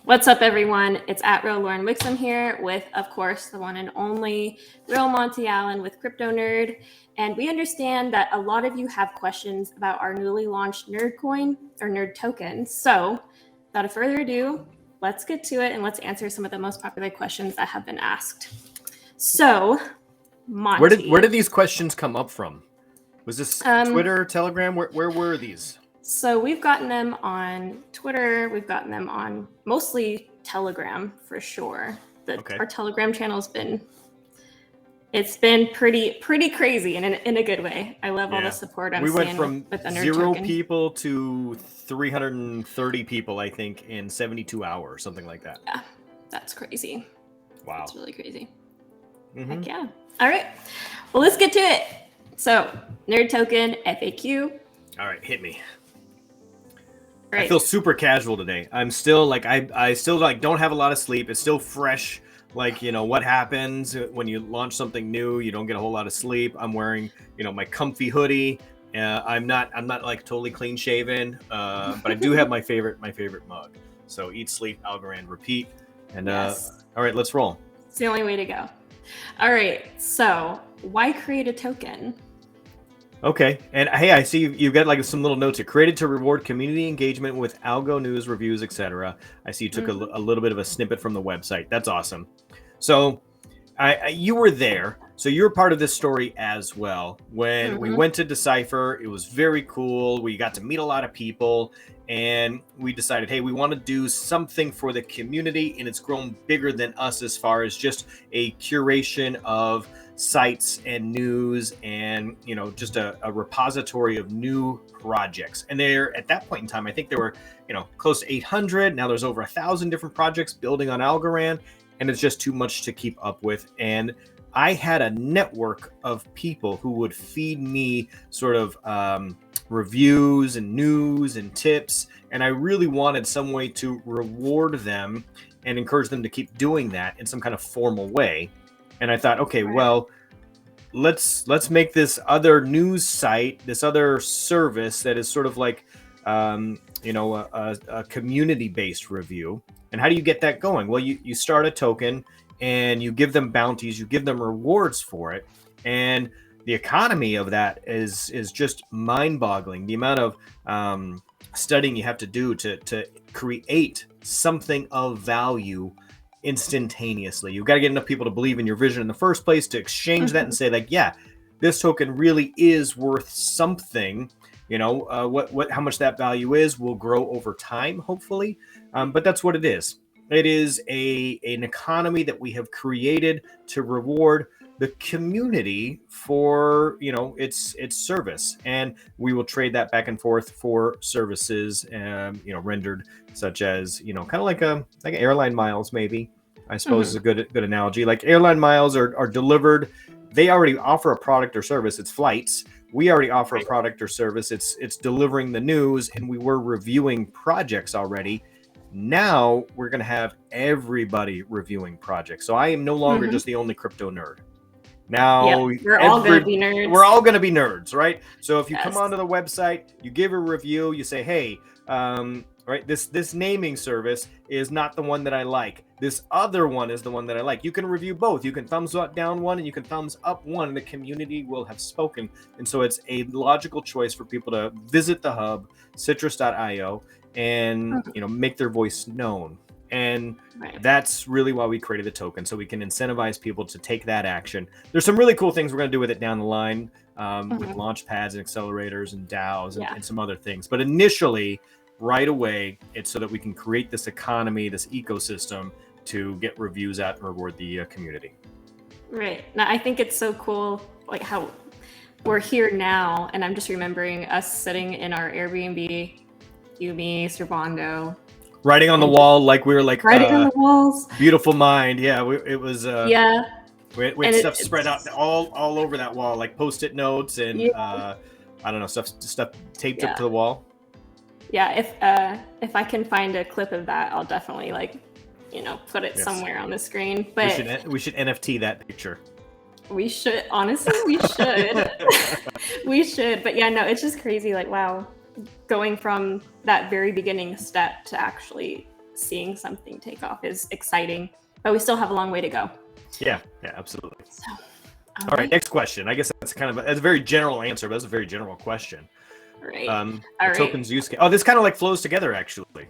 What's up, everyone? It's at Real Lauren Wixom here with, of course, the one and only Real Monty Allen with KryptoNurd. And we understand that a lot of you have questions about our newly launched Nerd coin or Nerd token. So without further ado, let's get to it and let's answer some of the most popular questions that have been asked. So, Monty. Where did these questions come up from? Was this Twitter, Telegram? Where were these? So we've gotten them on Twitter. We've gotten them on mostly Telegram for sure. Our Telegram channel's been pretty crazy in a good way. I love all the support I'm seeing. We went from with the Nerd 0 token. people to 330 people, I think, in 72 hours, something like that. Yeah, that's crazy. Wow. That's really crazy. Mm-hmm. Heck yeah. All right. Well, let's get to it. So, Nerd token FAQ. All right, hit me. Right. I feel super casual today. I'm still like I still like don't have a lot of sleep. It's still fresh. Like, you know, what happens when you launch something new? You don't get a whole lot of sleep. I'm wearing, you know, my comfy hoodie. I'm not like totally clean shaven, but I do have my favorite mug. So eat, sleep, Algorand, repeat. And yes. All right, let's roll. It's the only way to go. All right. So why create a token? Okay, and hey, I see you've got like some little notes here. Created to reward community engagement with algo news, reviews, etc. I see you took a little bit of a snippet from the website. That's awesome. So, you were there, so you're part of this story as well. When we went to Decipher, it was very cool. We got to meet a lot of people, and we decided, hey, we want to do something for the community, and it's grown bigger than us as far as just a curation of sites and news and, you know, just a repository of new projects. And there, at that point in time, I think there were, you know, close to 800. Now there's over 1,000 different projects building on Algorand, and it's just too much to keep up with. And I had a network of people who would feed me sort of reviews and news and tips. And I really wanted some way to reward them and encourage them to keep doing that in some kind of formal way. And I thought, okay, well, let's make this other news site, this other service that is sort of like, you know, a community-based review. And how do you get that going? Well, you start a token and you give them bounties, you give them rewards for it. And the economy of that is just mind-boggling. The amount of studying you have to do to create something of value instantaneously. You've got to get enough people to believe in your vision in the first place to exchange that and say, like, yeah, this token really is worth something. You know, how much that value is will grow over time, hopefully. But that's what it is. It is an economy that we have created to reward the community for, you know, its service, and we will trade that back and forth for services, you know, rendered, such as, you know, kind of like airline miles, maybe. I suppose is a good analogy. Like airline miles are delivered. They already offer a product or service. It's flights. We already offer a product or service. It's delivering the news, and we were reviewing projects already. Now we're going to have everybody reviewing projects. So I am no longer just the only crypto nerd. Now we're all going to be nerds. We're all going to be nerds, right? So if you come onto the website, you give a review, you say, hey, right, this naming service is not the one that I like. This other one is the one that I like. You can review both. You can thumbs up down one and you can thumbs up one, and the community will have spoken. And so it's a logical choice for people to visit the hub, citrus.io, and you know, make their voice known. And that's really why we created the token, so we can incentivize people to take that action. There's some really cool things we're going to do with it down the line, with launch pads and accelerators and DAOs and some other things. But initially, right away, it's so that we can create this economy, this ecosystem to get reviews out and reward the community. Right. Now, I think it's so cool, like how we're here now, and I'm just remembering us sitting in our Airbnb, you, me, Servando, writing on the wall, like we were like writing on the walls. Beautiful mind. Yeah, it was. We had stuff spread out all over that wall, like Post-it notes and I don't know, stuff taped up to the wall. Yeah, if I can find a clip of that, I'll definitely put it somewhere on the screen. But we should NFT that picture. We should, honestly, we should. We should. But yeah, no, it's just crazy. Like, wow, going from that very beginning step to actually seeing something take off is exciting, but we still have a long way to go. Yeah, absolutely. So, all right, next question. I guess that's that's a very general answer, but that's a very general question. Right. The tokens use case. Oh, this kind of like flows together actually.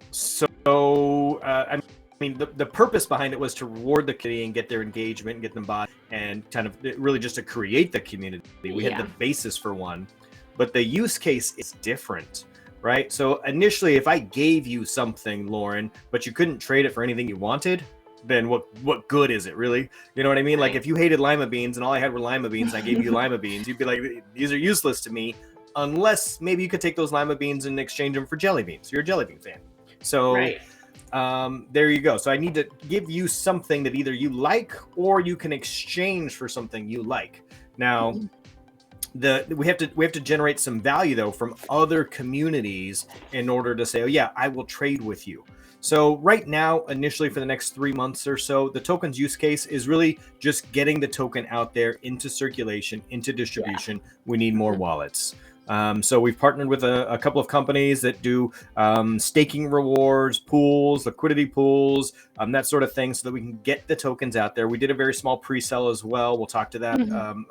So, I mean, the purpose behind it was to reward the community and get their engagement and get them bought, and kind of really just to create the community. We had the basis for one, but the use case is different, right? So initially, if I gave you something, Lauren, but you couldn't trade it for anything you wanted, then what good is it really? You know what I mean? Right. Like if you hated lima beans and all I had were lima beans, and I gave you lima beans, you'd be like, these are useless to me, unless maybe you could take those lima beans and exchange them for jelly beans. You're a jelly bean fan. So there you go. So I need to give you something that either you like or you can exchange for something you like. Now, we have to generate some value though from other communities in order to say, oh yeah, I will trade with you. So right now, initially for the next 3 months or so, the tokens use case is really just getting the token out there into circulation, into distribution. We need more wallets. So we've partnered with a couple of companies that do staking rewards, pools, liquidity pools, that sort of thing, so that we can get the tokens out there. We did a very small pre-sale as well. We'll talk to that,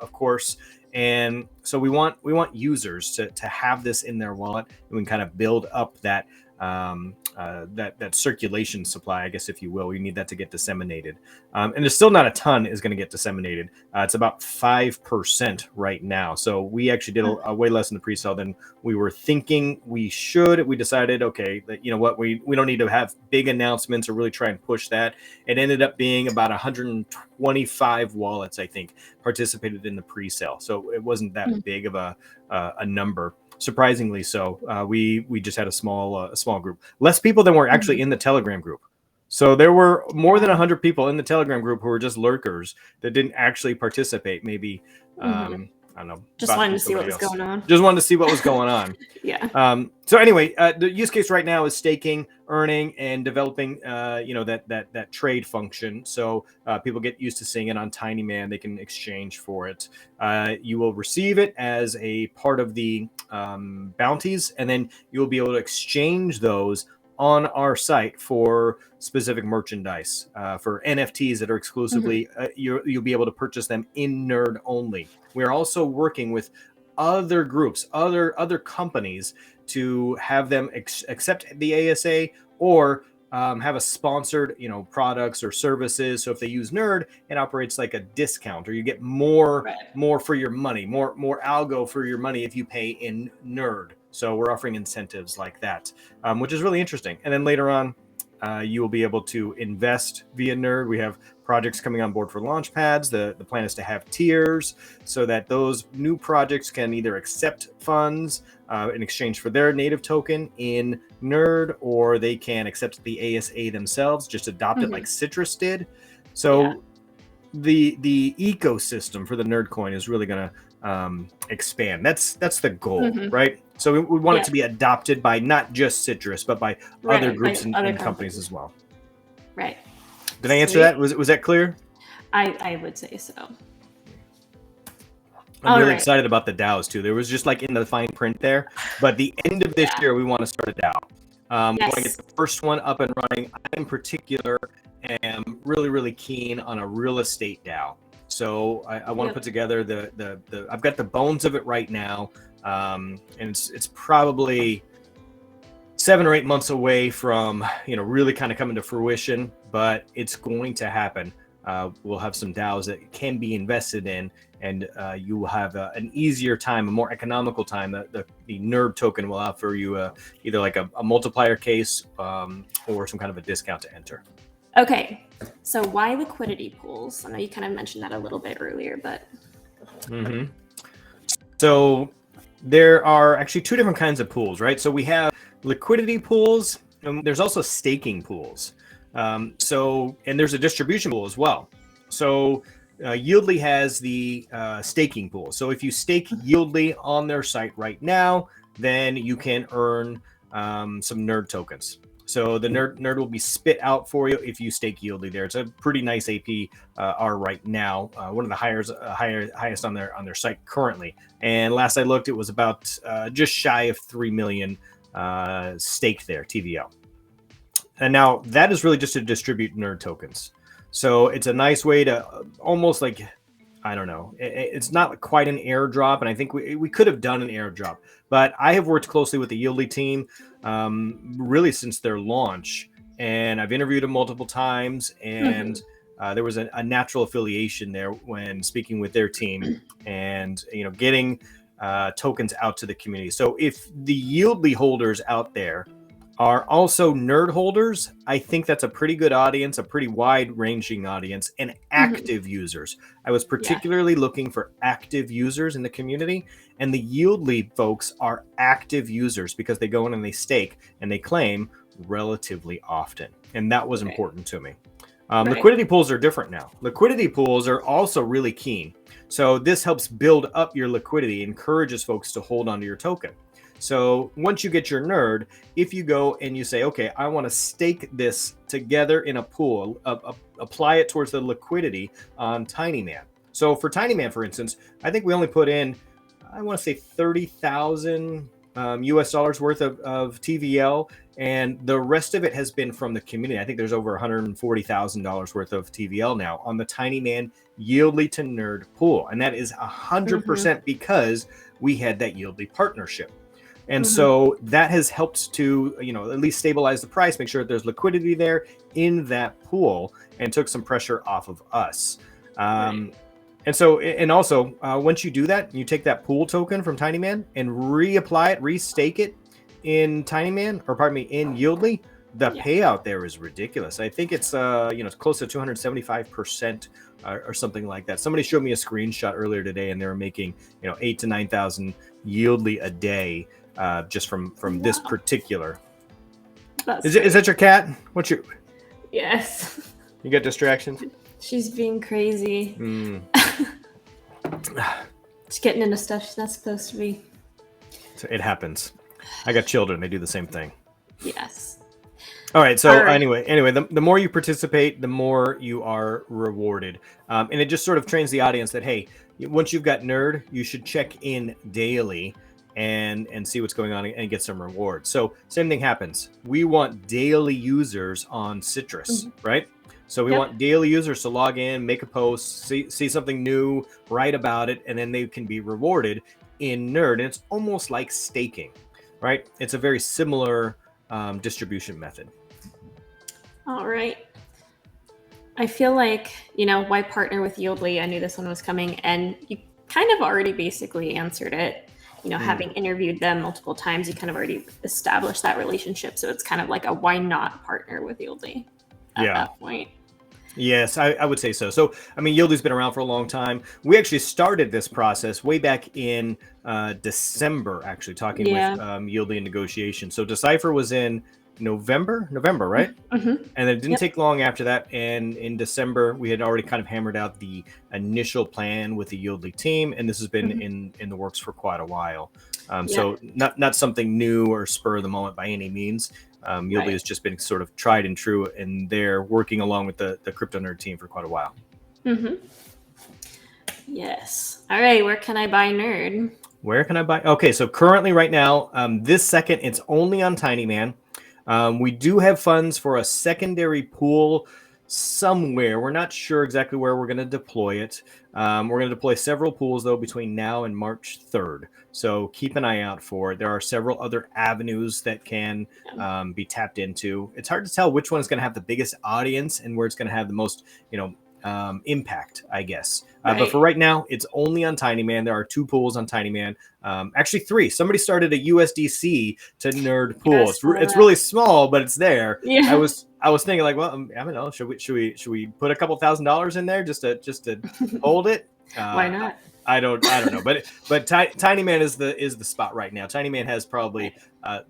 of course. And so we want users to have this in their wallet, and we can kind of build up that that circulation supply, I guess, if you will. We need that to get disseminated. And there's still not a ton is going to get disseminated. It's about 5% right now. So we actually did a way less in the pre-sale than we were thinking we should. We decided, okay, that, you know what, we don't need to have big announcements or really try and push that. It ended up being about 125 wallets, I think, participated in the pre-sale. So it wasn't that big of a number. Surprisingly so. We just had a small group, less people than were actually in the Telegram group. So there were more than 100 people in the Telegram group who were just lurkers that didn't actually participate. Maybe I don't know. Just wanted to see what was going on. Just wanted to see what was going on. So anyway, the use case right now is staking, earning, and developing. That trade function. So people get used to seeing it on Tiny Man. They can exchange for it. You will receive it as a part of the bounties, and then you will be able to exchange those on our site for specific merchandise, for NFTs that are exclusively, you'll be able to purchase them in NURD only. We're also working with other groups, other companies to have them accept the ASA or have a sponsored, products or services. So if they use NURD, it operates like a discount, or you get more for your money, more ALGO for your money if you pay in NURD. So we're offering incentives like that, which is really interesting. And then later on, you will be able to invest via NURD. We have projects coming on board for launch pads. The plan is to have tiers so that those new projects can either accept funds in exchange for their native token in NURD, or they can accept the ASA themselves, just adopt it like Citrus did. So the ecosystem for the NURD coin is really going to expand. That's the goal, right? So we want it to be adopted by not just Citrus, but by other groups and companies as well. Right. Did I answer that? Was that clear? I would say so. I'm really excited about the DAOs too. There was just like in the fine print there, but the end of this year, we want to start a DAO. We want to get the first one up and running. I in particular am really keen on a real estate DAO. So I want to put together the I've got the bones of it right now. And it's probably 7 or 8 months away from, really kind of coming to fruition, but it's going to happen. We'll have some DAOs that can be invested in, and you will have an easier time, a more economical time. The NURD token will offer you either like a multiplier case or some kind of a discount to enter. Okay, so why liquidity pools? I know you kind of mentioned that a little bit earlier, but. So there are actually 2 different kinds of pools, right? So we have liquidity pools, and there's also staking pools. And there's a distribution pool as well. So YLDY has the staking pool. So if you stake YLDY on their site right now, then you can earn some NURD tokens. So the NURD will be spit out for you if you stake YLDY there. It's a pretty nice APR right now, one of the highest on their site currently. And last I looked, it was about just shy of 3 million staked there, TVL. And now that is really just to distribute NURD tokens. So it's a nice way to almost like, I don't know, it's not quite an airdrop. And I think we could have done an airdrop, but I have worked closely with the YLDY team really since their launch. And I've interviewed them multiple times. And there was a natural affiliation there when speaking with their team and, getting tokens out to the community. So if the YLDY holders out there are also NURD holders, I think that's a pretty good audience, a pretty wide-ranging audience, and active users. I was particularly looking for active users in the community, and the YLDY folks are active users because they go in and they stake and they claim relatively often, and that was important to me. Liquidity pools are different now. Liquidity pools are also really keen. So this helps build up your liquidity, encourages folks to hold onto your token. So once you get your NURD, if you go and you say, okay, I want to stake this together in a pool, apply it towards the liquidity on TinyMan. So for TinyMan, for instance, I think we only put in, I want to say 30,000 US dollars worth of TVL, and the rest of it has been from the community. I think there's over $140,000 worth of TVL now on the TinyMan YLDY to NURD pool. And that is 100% because we had that YLDY partnership. And so that has helped to, at least stabilize the price, make sure that there's liquidity there in that pool, and took some pressure off of us. And also, once you do that, you take that pool token from TinyMan and reapply it, restake it in TinyMan, in YLDY. The payout there is ridiculous. I think it's, it's close to 275% or something like that. Somebody showed me a screenshot earlier today, and they were making, 8,000 to 9,000 YLDY a day. Just from this particular. Is that your cat? What's your? Yes. You got distractions? She's being crazy. She's getting into stuff she's not supposed to be. So it happens. I got children. They do the same thing. Yes. All right. So anyway, the more you participate, the more you are rewarded. And it just sort of trains the audience that, hey, once you've got NURD, you should check in daily and see what's going on and get some rewards. So same thing happens. We want daily users on Citrus, right? So we want daily users to log in, make a post, see something new, write about it, and then they can be rewarded in NURD. And it's almost like staking, right? It's a very similar distribution method. All right. I feel like, why partner with YLDY? I knew this one was coming, and you kind of already basically answered it. Having interviewed them multiple times, you kind of already established that relationship. So it's kind of like a why not partner with YLDY at that point. Yes, I would say so. So, YLDY's been around for a long time. We actually started this process way back in December, actually, talking with YLDY in negotiation. So Decipher was in November, right? And it didn't take long after that. And in December, we had already kind of hammered out the initial plan with the YLDY team. And this has been in the works for quite a while. So not something new or spur of the moment by any means. YLDY has just been sort of tried and true, and they're working along with the KryptoNurd team for quite a while. Yes. All right. Where can I buy NURD? Where can I buy? Okay. So currently right now, this second, it's only on TinyMan. We do have funds for a secondary pool somewhere. We're not sure exactly where we're going to deploy it. We're going to deploy several pools, though, between now and March 3rd. So keep an eye out for it. There are several other avenues that can be tapped into. It's hard to tell which one is going to have the biggest audience and where it's going to have the most, impact, I guess. But for right now, it's only on TinyMan. There are 2 pools on TinyMan. Actually 3. Somebody started a USDC to NURD pool. It's really small, but it's there. I was thinking like, well, I don't know. Should we put a couple $1,000s in there just to hold it? Why not? I don't know, but TinyMan is the spot right now. TinyMan has probably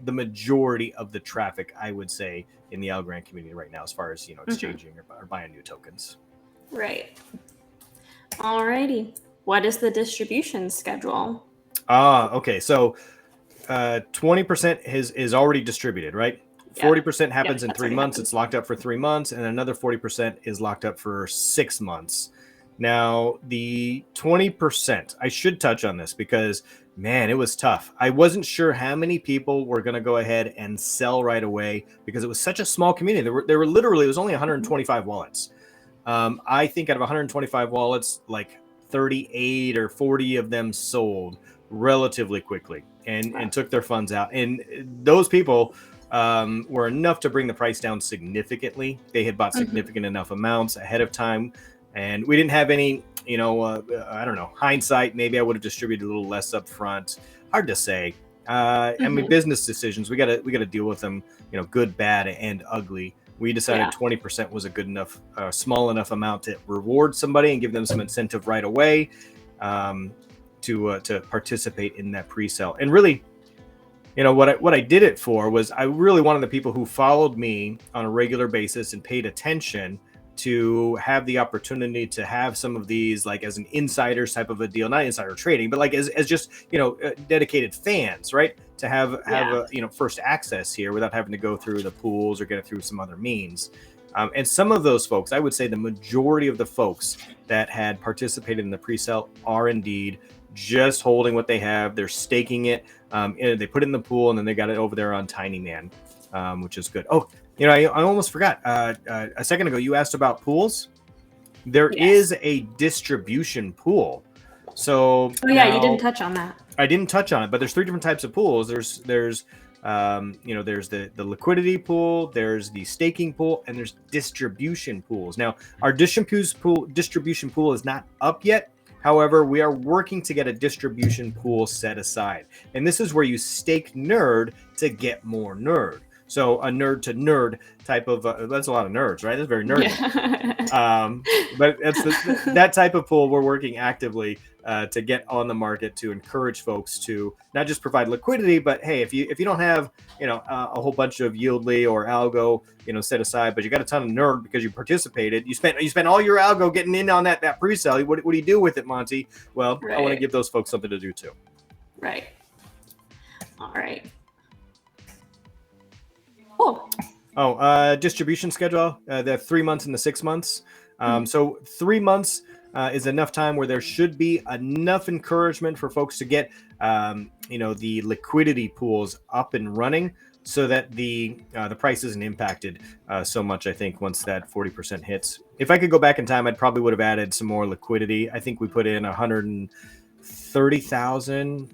the majority of the traffic, I would say, in the Algorand community right now, as far as exchanging or buying new tokens. Right. Alrighty. What is the distribution schedule? Okay. So 20% is already distributed, right? 40% happens in 3 months. It's locked up for 3 months, and another 40% is locked up for 6 months. Now, the 20%, I should touch on this because, man, it was tough. I wasn't sure how many people were going to go ahead and sell right away because it was such a small community. There were literally, it was only 125 wallets. I think out of 125 wallets, like 38 or 40 of them sold relatively quickly and took their funds out. And those people were enough to bring the price down significantly. They had bought significant enough amounts ahead of time. And we didn't have any, I don't know, hindsight. Maybe I would have distributed a little less up front. Hard to say. I mean, business decisions, we got to deal with them, good, bad, and ugly. We decided 20% was a good enough, small enough amount to reward somebody and give them some incentive right away to participate in that pre-sale. And really, what I did it for was I really wanted the people who followed me on a regular basis and paid attention to have the opportunity to have some of these like as an insiders type of a deal, not insider trading, but like as just, dedicated fans, right? To have a, first access here without having to go through the pools or get it through some other means. And some of those folks, I would say the majority of the folks that had participated in the pre-sale are indeed just holding what they have. They're staking it. And they put it in the pool and then they got it over there on Tiny Man, which is good. Oh, I almost forgot. A second ago, you asked about pools. There is a distribution pool. So you didn't touch on that. I didn't touch on it, but there's 3 different types of pools. There's the liquidity pool, there's the staking pool, and there's distribution pools. Now, our distribution pool is not up yet. However, we are working to get a distribution pool set aside. And this is where you stake NURD to get more NURD. So a nerd to nerd type of, that's a lot of nerds, right? That's very nerdy. Yeah. But that's that type of pool we're working actively to get on the market to encourage folks to not just provide liquidity, but hey, if you don't have, a whole bunch of YLDY or ALGO, set aside, but you got a ton of NURD because you participated, you spent all your ALGO getting in on that pre-sale. What do you do with it, Monty? Well, I want to give those folks something to do too. Right. All right. Cool. Distribution schedule, the 3 months and the 6 months. So 3 months is enough time where there should be enough encouragement for folks to get, the liquidity pools up and running so that the price isn't impacted so much, I think, once that 40% hits. If I could go back in time, I'd probably would have added some more liquidity. I think we put in 130,000,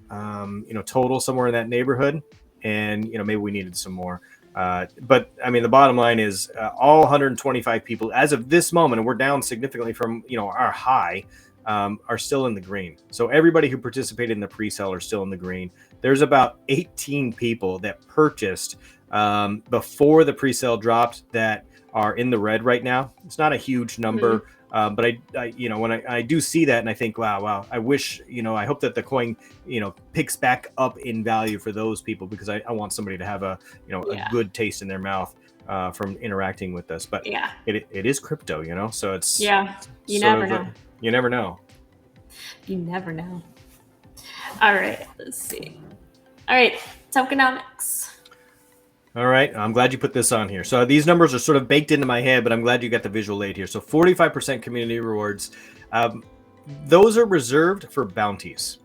total, somewhere in that neighborhood. And, maybe we needed some more. But I mean, the bottom line is all 125 people as of this moment, and we're down significantly from, our high, are still in the green. So everybody who participated in the pre-sale are still in the green. There's about 18 people that purchased before the pre-sale dropped that are in the red right now. It's not a huge number. But I when I do see that and I think, wow, I wish, I hope that the coin, picks back up in value for those people because I want somebody to have a good taste in their mouth from interacting with us. But it is crypto, so it's you never know. You never know. You never know. All right, let's see. All right, tokenomics. All right, I'm glad you put this on here. So these numbers are sort of baked into my head, but I'm glad you got the visual aid here. So 45% community rewards. Those are reserved for bounties,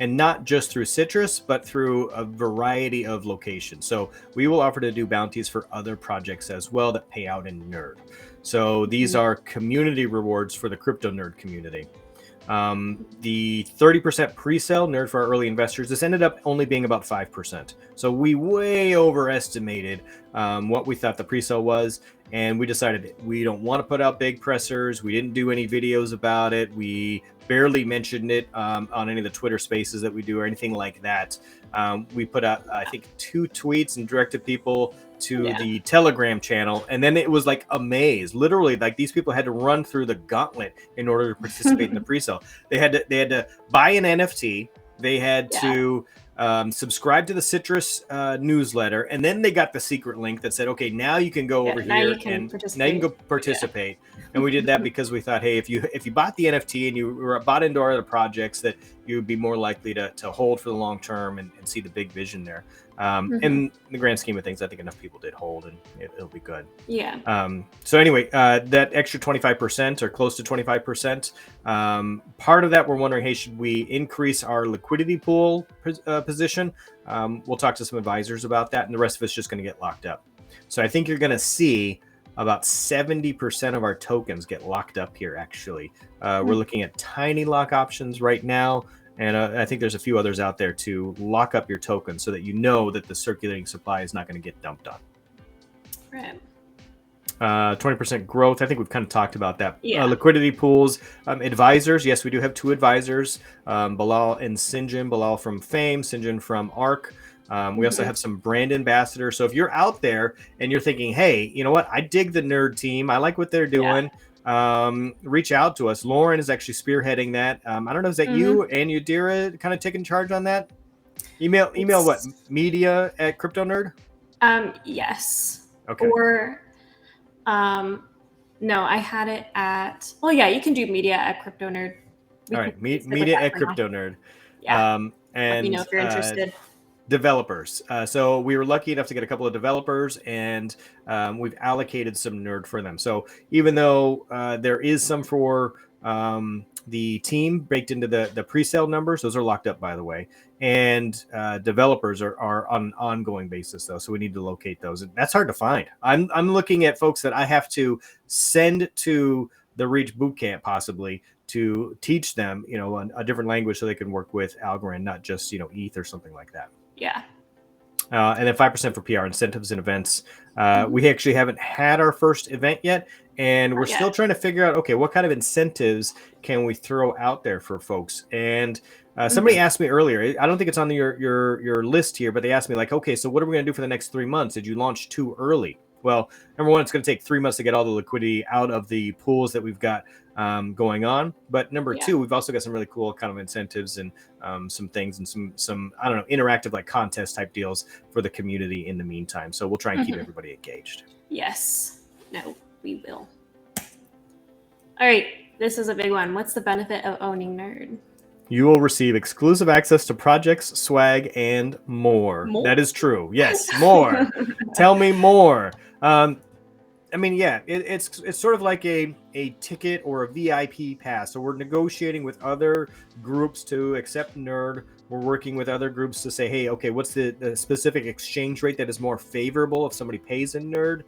and not just through Citrus, but through a variety of locations. So we will offer to do bounties for other projects as well that pay out in NURD. So these are community rewards for the KryptoNurd community. The 30% pre-sale NURD for our early investors, this ended up only being about 5%. So we way overestimated what we thought the pre-sale was. And we decided we don't want to put out big pressers. We didn't do any videos about it. We barely mentioned it on any of the Twitter spaces that we do or anything like that. We put out, I think, 2 tweets and directed people to the Telegram channel, and then it was like a maze. Literally, like these people had to run through the gauntlet in order to participate in the pre-sale. They had to buy an NFT. They had to subscribe to the Citrus newsletter, and then they got the secret link that said, "Okay, now you can go over here and now you can go participate." And we did that because we thought, hey, if you bought the NFT and you were bought into our other projects, that you'd be more likely to hold for the long term and see the big vision there. In the grand scheme of things, I think enough people did hold, and it'll be good. Yeah. So anyway, that extra 25% or close to 25%, part of that we're wondering, hey, should we increase our liquidity pool position? We'll talk to some advisors about that, and the rest of it's just going to get locked up. So I think you're going to see about 70% of our tokens get locked up here, actually. We're looking at tiny lock options right now. And I think there's a few others out there to lock up your tokens so that you know that the circulating supply is not going to get dumped on. Right. 20% growth. I think we've kind of talked about that. Yeah. Liquidity pools. Advisors. Yes, we do have 2 advisors, Bilal and Sinjin. Bilal from Fame, Sinjin from ARC. We also have some brand ambassadors. So if you're out there and you're thinking, hey, you know what? I dig the Nerd team. I like what they're doing. Reach out to us. Lauren is actually spearheading that. I don't know, is that you and Yadira kind of taking charge on that? Email what? media@KryptoNurd? Yes. Okay. Or no, I had it at, well, yeah, you can do media@KryptoNurd. All right, media@KryptoNurd. Yeah. And let me know if you're interested. Developers. So we were lucky enough to get a couple of developers, and we've allocated some Nerd for them. So even though there is some for the team baked into the pre-sale numbers, those are locked up, by the way. And developers are on an ongoing basis, though. So we need to locate those. And that's hard to find. I'm looking at folks that I have to send to the Reach Bootcamp possibly to teach them, a different language so they can work with Algorand, not just, ETH or something like that. Yeah. And then 5% for PR incentives and events. We actually haven't had our first event yet, and we're still trying to figure out, okay, what kind of incentives can we throw out there for folks? And somebody asked me earlier, I don't think it's on your list here, but they asked me like, okay, so what are we going to do for the next 3 months? Did you launch too early? Well, number one, it's going to take 3 months to get all the liquidity out of the pools that we've got going on. But number two, we've also got some really cool kind of incentives and some things and some I don't know, interactive like contest type deals for the community in the meantime. So we'll try and keep everybody engaged. Yes. No, we will. All right. This is a big one. What's the benefit of owning Nerd? You will receive exclusive access to projects, swag, and more. That is true. Yes, more. Tell me more. I mean, yeah, it's sort of like a ticket or a VIP pass. So we're negotiating with other groups to accept Nerd. We're working with other groups to say, hey, okay, what's the specific exchange rate that is more favorable if somebody pays in Nerd?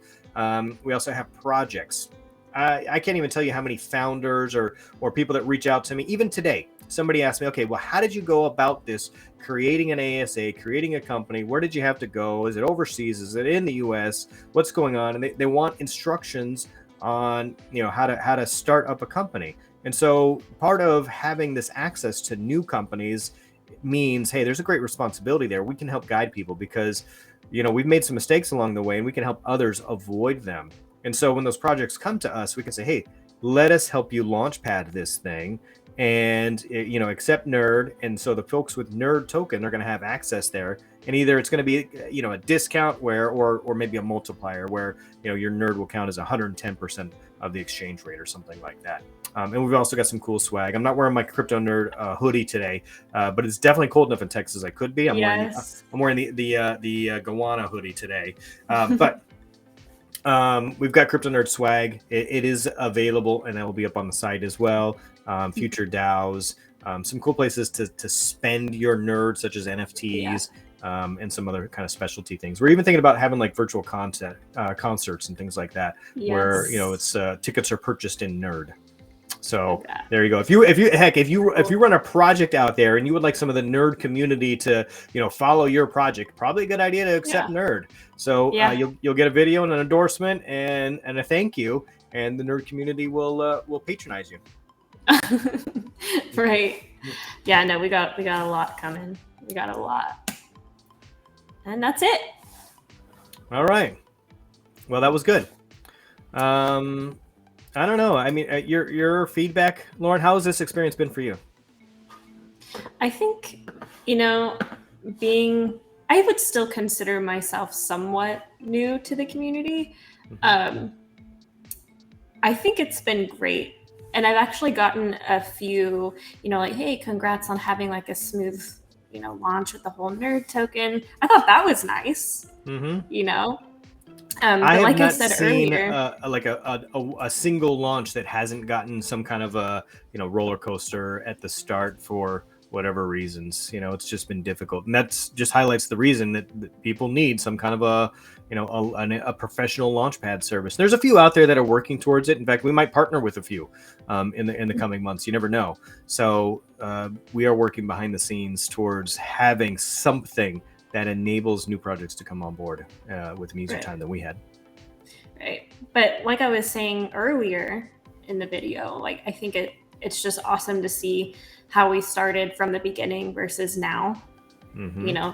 We also have projects. I can't even tell you how many founders or people that reach out to me, even today. Somebody asked me, okay, well, how did you go about this, creating an ASA, creating a company? Where did you have to go? Is it overseas? Is it in the US? What's going on? And they want instructions on, how to start up a company. And so part of having this access to new companies means, hey, there's a great responsibility there. We can help guide people because, we've made some mistakes along the way and we can help others avoid them. And so when those projects come to us, we can say, hey, let us help you launchpad this thing and, accept Nerd. And so the folks with Nerd token are going to have access there. And either it's going to be, a discount or maybe a multiplier where, your Nerd will count as 110% of the exchange rate or something like that. And we've also got some cool swag. I'm not wearing my KryptoNurd hoodie today, but it's definitely cold enough in Texas I could be. I'm wearing the Gowanna hoodie today. But we've got KryptoNurd swag. It is available, and that will be up on the site as well. Future DAOs, some cool places to spend your Nerd, such as NFTs, and some other kind of specialty things. We're even thinking about having like virtual concerts and things like that, where it's tickets are purchased in Nerd. So there you go. If you run a project out there and you would like some of the Nerd community to follow your project, probably a good idea to accept Nerd. So you'll get a video and an endorsement and a thank you, and the Nerd community will patronize you. Right. Yeah. No, we got a lot coming. We got a lot, and that's it. All right. Well, that was good. I don't know. I mean, your feedback, Lauren, how has this experience been for you? I think, I would still consider myself somewhat new to the community. I think it's been great And I've actually gotten a few, like, hey, congrats on having like a smooth, launch with the whole nerd token. I thought that was nice. I But have like I not said seen earlier, like a single launch that hasn't gotten some kind of a roller coaster at the start for whatever reasons. It's just been difficult, and that's just highlights the reason that people need some kind of a professional launchpad service. There's a few out there that are working towards it. In fact, we might partner with a few in the coming months. You never know. So we are working behind the scenes towards having something that enables new projects to come on board with an easier time than we had. Right. But like I was saying earlier in the video, like I think it's just awesome to see how we started from the beginning versus now.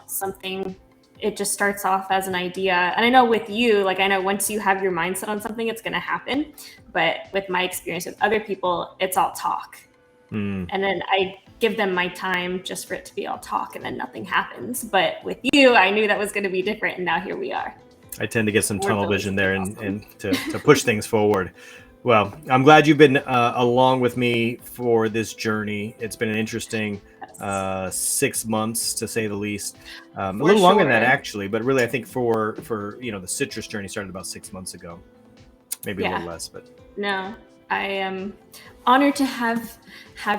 Something, it just starts off as an idea. And I know with you, like I know once you have your mindset on something, it's going to happen. But with my experience with other people, it's all talk. And then I give them my time just for it to be all talk, and then nothing happens. But with you, I knew that was going to be different, and now here we are. I tend to get some tunnel vision there and to push things forward. Well, I'm glad you've been along with me for this journey. It's been an interesting 6 months, to say the least. A little longer than that, actually, but really I think for the citrus journey started about 6 months ago. Maybe a little less, but... No, I am honored to have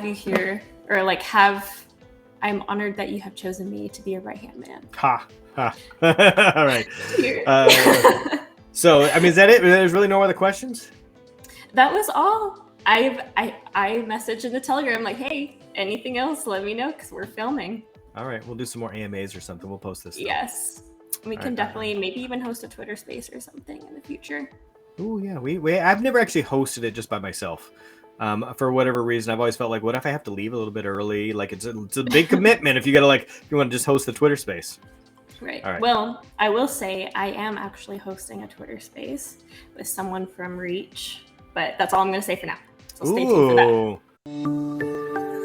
you here, or like I'm honored that you have chosen me to be your right-hand man. Ha. All right. So, I mean, is that it? There's really no other questions? That was all. I messaged in the Telegram like, hey, anything else, let me know, because we're filming. All right. We'll do some more AMAs or something. We'll post this. Yes. We can definitely maybe even host a Twitter space or something in the future. Oh, yeah. I've never actually hosted it just by myself. For whatever reason, I've always felt like, what if I have to leave a little bit early? Like, it's a big commitment if you got to, if you want to just host the Twitter space. Right. Well, I will say I am actually hosting a Twitter space with someone from Reach, but that's all I'm going to say for now. So stay tuned for that.